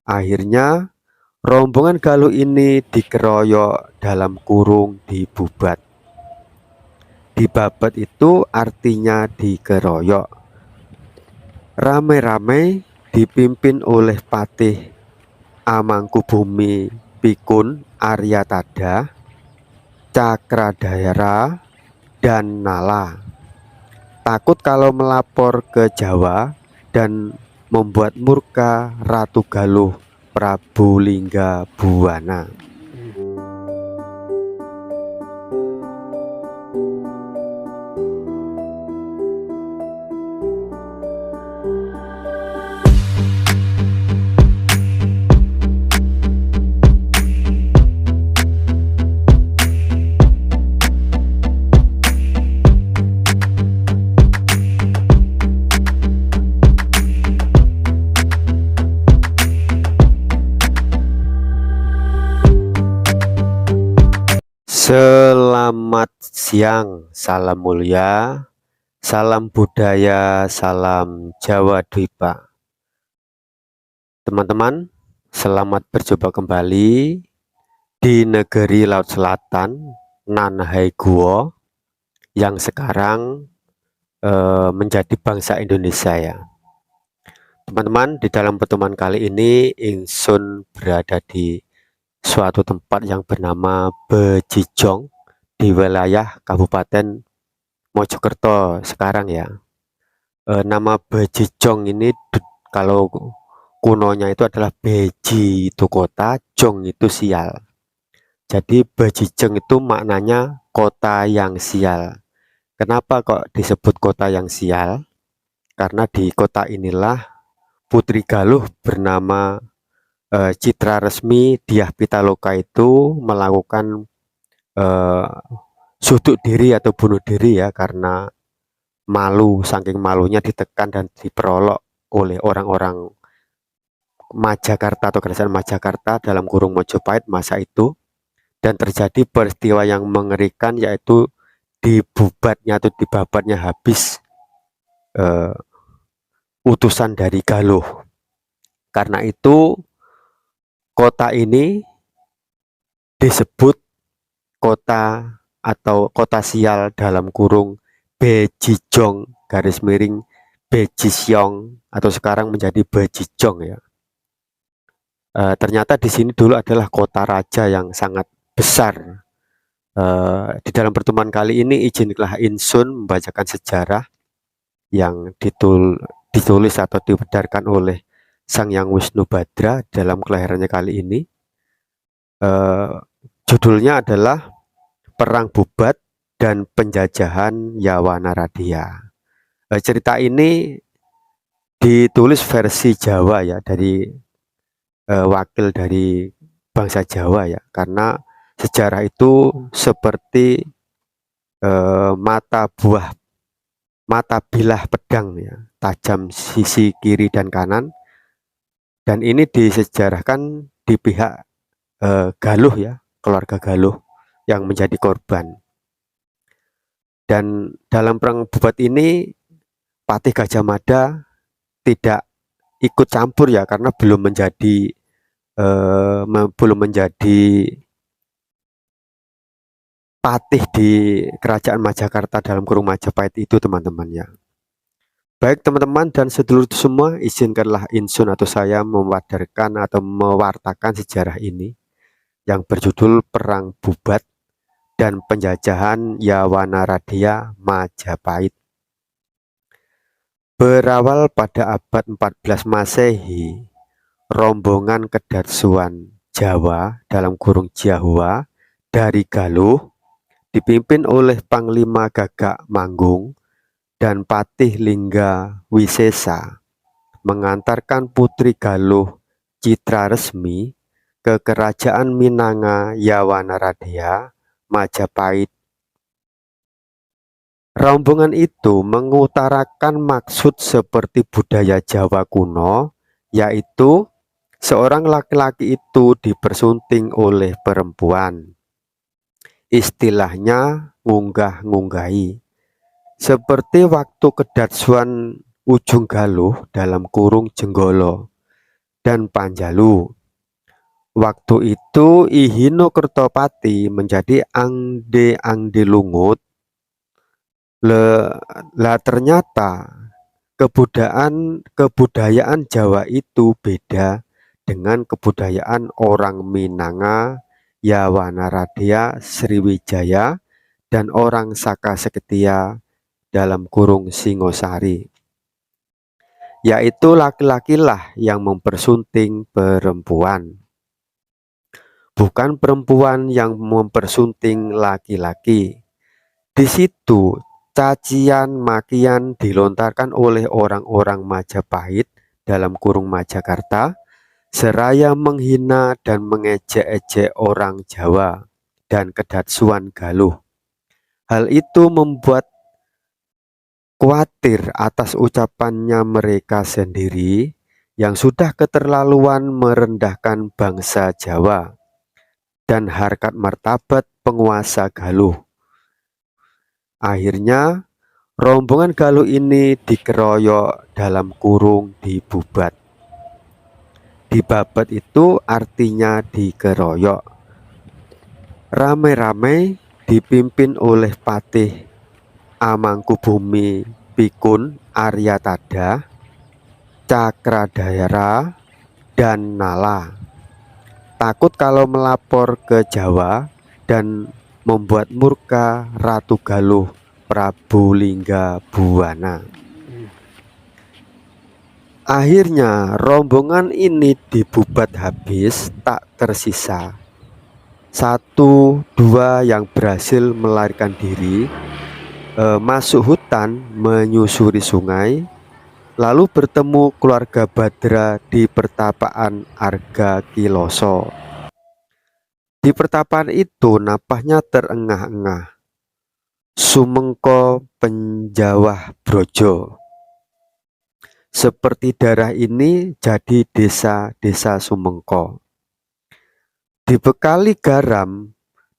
Akhirnya rombongan Galuh ini dikeroyok dalam kurung dibubat. Dibabat itu artinya dikeroyok. Rame-rame dipimpin oleh Patih Amangkubumi Pikun Aryatada, Cakradhara, dan Nala. Takut kalau melapor ke Jawa dan membuat murka Ratu Galuh Prabu Lingga Buwana. Selamat siang, salam mulia, salam budaya, salam Jawa Dwipa. Teman-teman, selamat berjumpa kembali di negeri Laut Selatan, Nanhai Guo, yang sekarang menjadi bangsa Indonesia ya. Teman-teman, di dalam pertemuan kali ini Ingsun berada di suatu tempat yang bernama Bejijong di wilayah Kabupaten Mojokerto sekarang ya. Nama Bejijong ini kalau kunonya itu adalah Beji itu kota, Jong itu sial. Jadi Bejijong itu maknanya kota yang sial. Kenapa kok disebut kota yang sial? Karena di kota inilah Putri Galuh bernama Citra Resmi Dyah Pitaloka itu melakukan suduk diri atau bunuh diri ya, karena malu, saking malunya ditekan dan diperolok oleh orang-orang Majakarta atau kerajaan Majakarta dalam kurung Mojopahit masa itu, dan terjadi peristiwa yang mengerikan, yaitu dibubatnya atau dibabatnya habis utusan dari Galuh. Karena itu kota ini disebut kota atau kota sial dalam kurung Bejijong garis miring Bejisyong atau sekarang menjadi Bejijong ya. Ternyata di sini dulu adalah kota raja yang sangat besar. Di dalam pertemuan kali ini izinkanlah Insun membacakan sejarah yang ditulis atau dibedarkan oleh Sang Hyang Wisnubadra dalam kelahirannya kali ini. Judulnya adalah Perang Bubat dan Penjajahan Yawanaradia. Cerita ini ditulis versi Jawa ya, dari wakil dari bangsa Jawa ya, karena sejarah itu seperti mata bilah pedang ya, tajam sisi kiri dan kanan, dan ini disejarahkan di pihak Galuh ya, keluarga Galuh yang menjadi korban. Dan dalam perang Bubat ini Patih Gajah Mada tidak ikut campur ya, karena belum menjadi patih di kerajaan Majakarta dalam kurung Majapahit itu teman-teman ya. Baik teman-teman dan sedulur semua, izinkanlah Insun atau saya mewadarkan atau mewartakan sejarah ini yang berjudul Perang Bubat dan Penjajahan Yawanaradia Majapahit. Berawal pada abad 14 Masehi, rombongan Kedatsuan Jawa dalam kurung Jawa dari Galuh dipimpin oleh Panglima Gagak Manggung dan Patih Lingga Wisesa mengantarkan Putri Galuh Citra Resmi ke Kerajaan Minanga Yawanaradia Majapahit. Rombongan itu mengutarakan maksud seperti budaya Jawa kuno, yaitu seorang laki-laki itu dipersunting oleh perempuan. Istilahnya ngunggah-ngunggahi. Seperti waktu Kedatsuan Ujung Galuh dalam kurung Jenggolo dan Panjalu. Waktu itu Ihino Kertopati menjadi angde-angde lungut. Lah ternyata kebudayaan Jawa itu beda dengan kebudayaan orang Minanga, Yawanaradia, Sriwijaya, dan orang Saka Seketia dalam kurung Singosari, yaitu laki-lakilah yang mempersunting perempuan, bukan perempuan yang mempersunting laki-laki. Di situ cacian makian dilontarkan oleh orang-orang Majapahit dalam kurung Majakarta, seraya menghina dan mengejek-ejek orang Jawa dan Kedatsuan Galuh. Hal itu membuat khawatir atas ucapannya mereka sendiri yang sudah keterlaluan merendahkan bangsa Jawa dan harkat martabat penguasa Galuh. Akhirnya rombongan Galuh ini dikeroyok dalam kurung dibubat. Dibabat itu artinya dikeroyok. Ramai-ramai dipimpin oleh Patih Amangkubumi Pikun Aryatada, Cakradayara, dan Nala. Takut kalau melapor ke Jawa dan membuat murka Ratu Galuh Prabu Lingga Buwana. Akhirnya rombongan ini dibubat habis, tak tersisa. 1-2 yang berhasil melarikan diri, masuk hutan, menyusuri sungai, lalu bertemu keluarga Badra di pertapaan Arga Kiloso. Di pertapaan itu napasnya terengah-engah, Sumengko Penjawah Brojo. Seperti darah ini jadi desa-desa Sumengko. Dibekali garam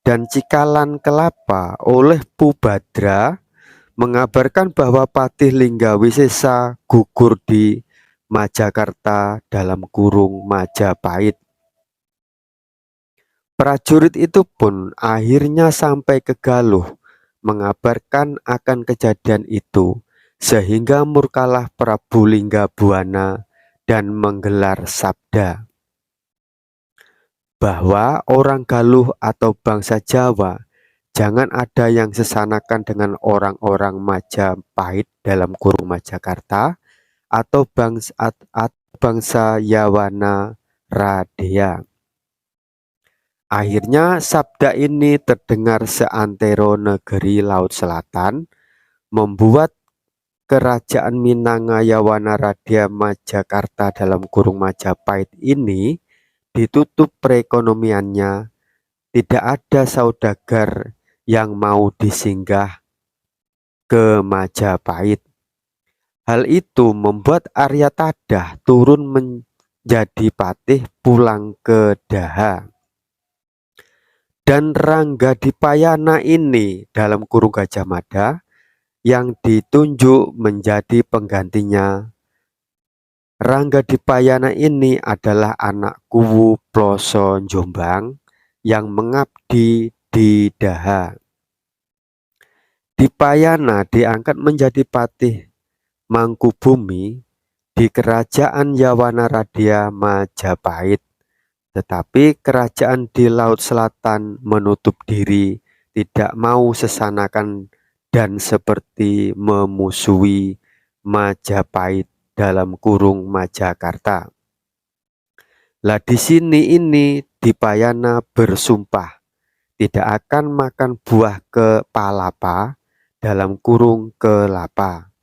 dan cikalan kelapa oleh Pubadra, mengabarkan bahwa Patih Linggawisesa gugur di Majakarta dalam kurung Majapahit. Prajurit itu pun akhirnya sampai ke Galuh mengabarkan akan kejadian itu, sehingga murkalah Prabu Lingga Buwana dan menggelar sabda bahwa orang Galuh atau bangsa Jawa jangan ada yang sesanakan dengan orang-orang Majapahit dalam kurung Majakarta atau bangsa Yawana Radea. Akhirnya sabda ini terdengar seantero negeri Laut Selatan, membuat kerajaan Minanga Yawana Radea Majakarta dalam kurung Majapahit ini ditutup perekonomiannya. Tidak ada saudagar yang mau disinggah ke Majapahit. Hal itu membuat Aryatadah turun menjadi patih pulang ke Daha. Dan Ranggadipayana ini dalam kurung Gajah Mada yang ditunjuk menjadi penggantinya. Ranggadipayana ini adalah anak Kuwu Ploso Jombang yang mengabdi di Daha. Dipayana diangkat menjadi patih Mangkubumi di kerajaan Yawana Radea Majapahit. Tetapi kerajaan di Laut Selatan menutup diri, tidak mau sesanakan dan seperti memusuhi Majapahit dalam kurung Majakarta. Lah di sini ini Dipayana bersumpah tidak akan makan buah kepalapa dalam kurung kelapa.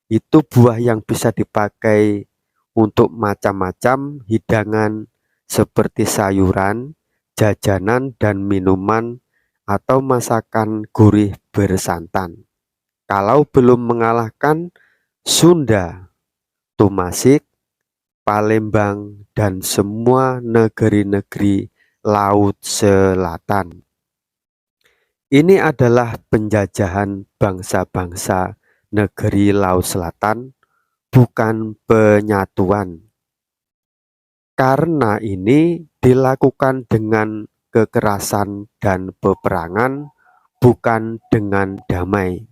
Itu buah yang bisa dipakai untuk macam-macam hidangan seperti sayuran, jajanan, dan minuman atau masakan gurih bersantan. Kalau belum mengalahkan Sunda, Tumasik, Palembang, dan semua negeri-negeri Laut Selatan. Ini adalah penjajahan bangsa-bangsa negeri Laut Selatan, bukan penyatuan. karena ini dilakukan dengan kekerasan dan peperangan, bukan dengan damai.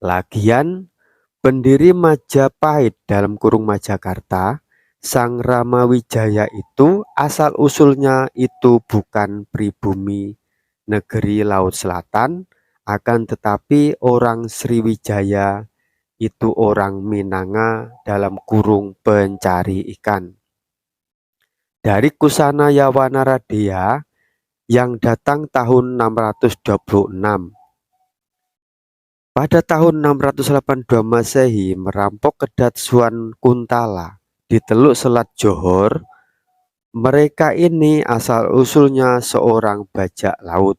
Lagian, pendiri Majapahit dalam kurung Majakarta, Sang Ramawijaya itu asal-usulnya itu bukan pribumi negeri Laut Selatan, akan tetapi orang Sriwijaya itu orang Minanga dalam kurung pencari ikan. Dari Kusana Yawanaradia yang datang tahun 626. Pada tahun 682 Masehi merampok Kedat Suan Kuntala di Teluk Selat Johor. Mereka ini asal-usulnya seorang bajak laut.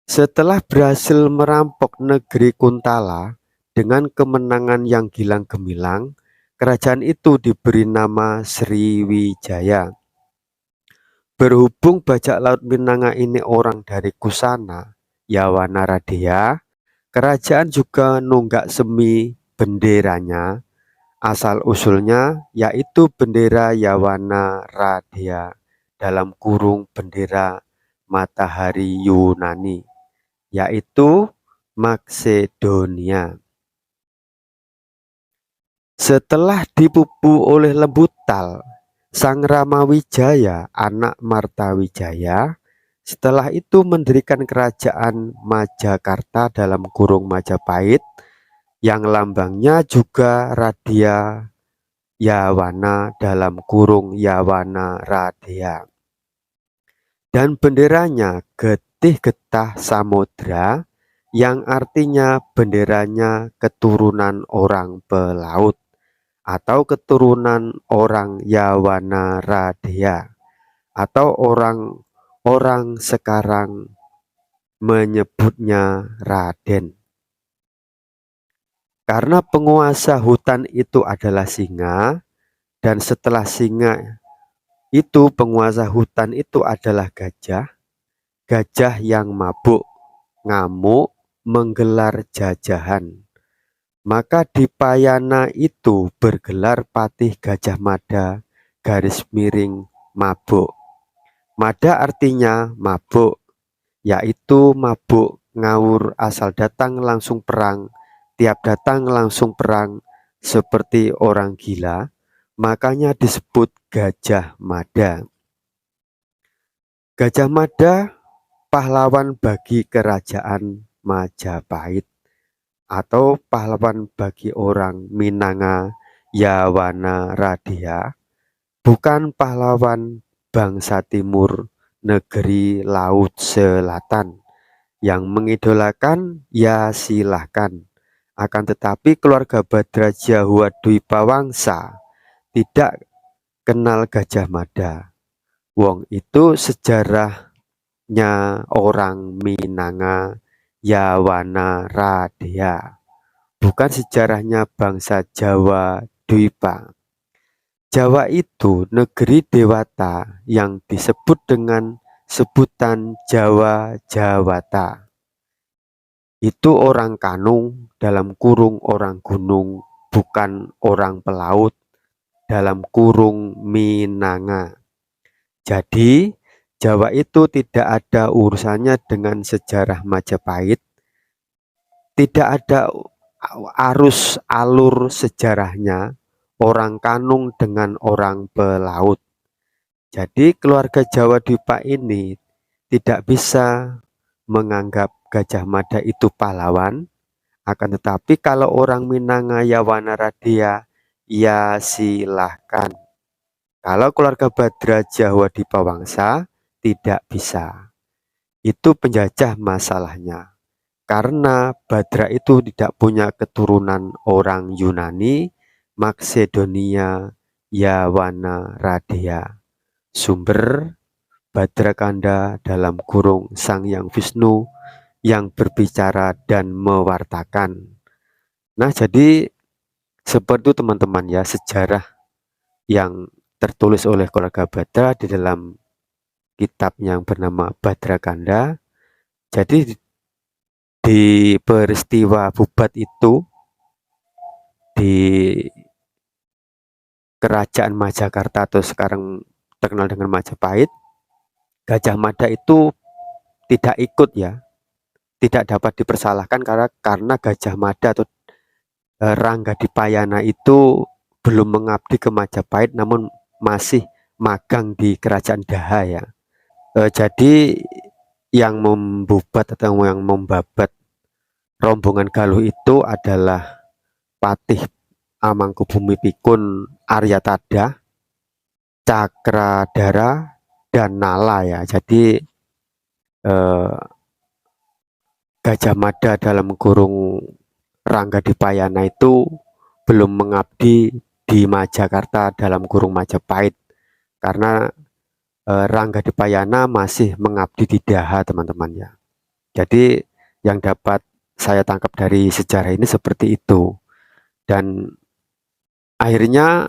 Setelah berhasil merampok negeri Kuntala dengan kemenangan yang gilang gemilang, kerajaan itu diberi nama Sriwijaya. Berhubung bajak laut Minanga ini orang dari Kusana Yawanaradia, kerajaan juga nunggak semi benderanya, asal-usulnya yaitu bendera Yawanaradia dalam kurung bendera matahari Yunani, yaitu Makedonia. Setelah dipupu oleh Lembutal, Sang Ramawijaya, anak Martawijaya, setelah itu mendirikan kerajaan Majakarta dalam kurung Majapahit, yang lambangnya juga Radia Yawana dalam kurung Yawana Radia. Dan benderanya Getih Getah Samudra, yang artinya benderanya keturunan orang pelaut atau keturunan orang Yawana Radia, atau orang sekarang menyebutnya Raden. Karena penguasa hutan itu adalah singa, dan setelah singa itu penguasa hutan itu adalah gajah, gajah yang mabuk, ngamuk, menggelar jajahan. Maka di Payana itu bergelar Patih Gajah Mada garis miring mabuk. Mada artinya mabuk, yaitu mabuk ngawur asal datang langsung perang, tiap datang langsung perang seperti orang gila, makanya disebut Gajah Mada. Gajah Mada pahlawan bagi kerajaan Majapahit, atau pahlawan bagi orang Minanga Yawanaradia, bukan pahlawan bangsa timur negeri Laut Selatan. Yang mengidolakan ya silahkan, akan tetapi keluarga Badraja Dwipawangsa tidak kenal Gajah Mada. Wong itu sejarahnya orang Minanga Yawanaradia, bukan sejarahnya bangsa Jawa Dwipa. Jawa itu negeri dewata yang disebut dengan sebutan Jawa Jawata. Itu orang Kanung dalam kurung orang gunung, bukan orang pelaut dalam kurung Minanga. Jadi Jawa itu tidak ada urusannya dengan sejarah Majapahit, tidak ada arus alur sejarahnya orang Kanung dengan orang pelaut. Jadi keluarga Jawa Dwipa ini tidak bisa menganggap Gajah Mada itu pahlawan, akan tetapi kalau orang Minanga Yawanaradia ya silahkan. Kalau keluarga Badraja Dwipawangsa tidak bisa. Itu penjajah masalahnya. Karena Badra itu tidak punya keturunan orang Yunani, Makedonia, Yawanaradia. Sumber Badrakanda dalam kurung Sang Hyang Wisnu yang berbicara dan mewartakan. Nah, jadi seperti itu teman-teman ya, sejarah yang tertulis oleh keluarga Badra di dalam kitab yang bernama Badrakanda. Jadi di peristiwa Bubat itu, di kerajaan Majakarta atau sekarang terkenal dengan Majapahit, Gajah Mada itu tidak ikut ya, tidak dapat dipersalahkan karena Gajah Mada atau Ranggadipayana itu belum mengabdi ke Majapahit, namun masih magang di Kerajaan Daha ya. Jadi yang membubat atau yang membabat rombongan Galuh itu adalah Patih Amangkubumi Pikun Aryatada, Cakradara, dan Nala ya. Jadi Gajah Mada dalam kurung Ranggadipayana itu belum mengabdi di Majakarta dalam kurung Majapahit karena Ranggadipayana masih mengabdi di Daha, teman-teman ya. Jadi yang dapat saya tangkap dari sejarah ini seperti itu. Dan akhirnya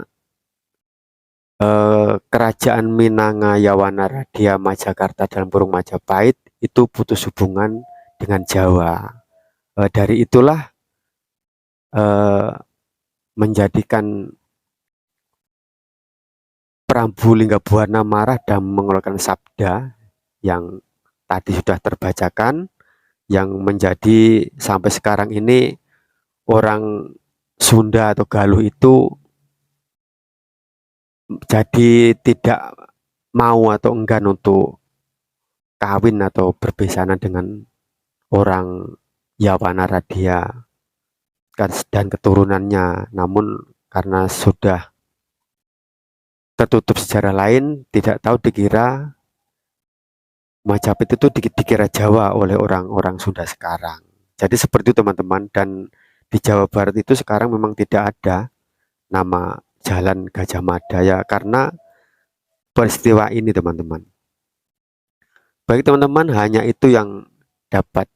kerajaan Minangaya Radia Majakarta dalam kurung Majapahit itu putus hubungan dengan Jawa. Dari itulah menjadikan Prabu Linggabuana marah dan mengeluarkan sabda yang tadi sudah terbacakan, yang menjadi sampai sekarang ini orang Sunda atau Galuh itu jadi tidak mau atau enggan untuk kawin atau berbesanan dengan orang Yawana Radia dan keturunannya. Namun karena sudah tertutup sejarah lain, tidak tahu, dikira Majapahit itu dikira Jawa oleh orang-orang Sunda sekarang. Jadi seperti itu teman-teman, dan di Jawa Barat itu sekarang memang tidak ada nama Jalan Gajah Mada ya, karena peristiwa ini teman-teman. Baik teman-teman, hanya itu yang dapat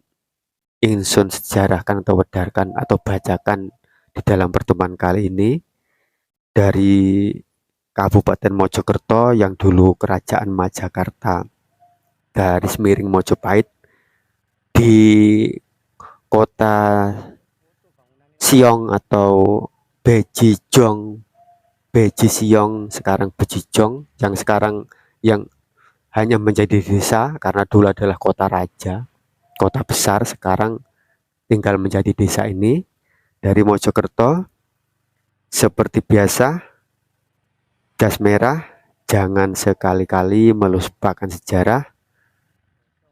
ingsun sejarahkan atau wedarkan atau bacakan di dalam pertemuan kali ini dari Kabupaten Mojokerto yang dulu Kerajaan Majakarta garis miring Mojopahit, di kota Siong atau Bejijong, Beji Siong sekarang Bejijong, yang sekarang yang hanya menjadi desa karena dulu adalah kota raja, kota besar, sekarang tinggal menjadi desa ini. Dari Mojokerto, seperti biasa, gas merah, jangan sekali-kali melupakan sejarah.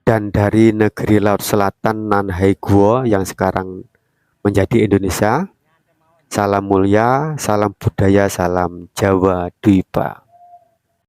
Dan dari negeri Laut Selatan Nan Hai Guo yang sekarang menjadi Indonesia, salam mulia, salam budaya, salam Jawa Dwipa.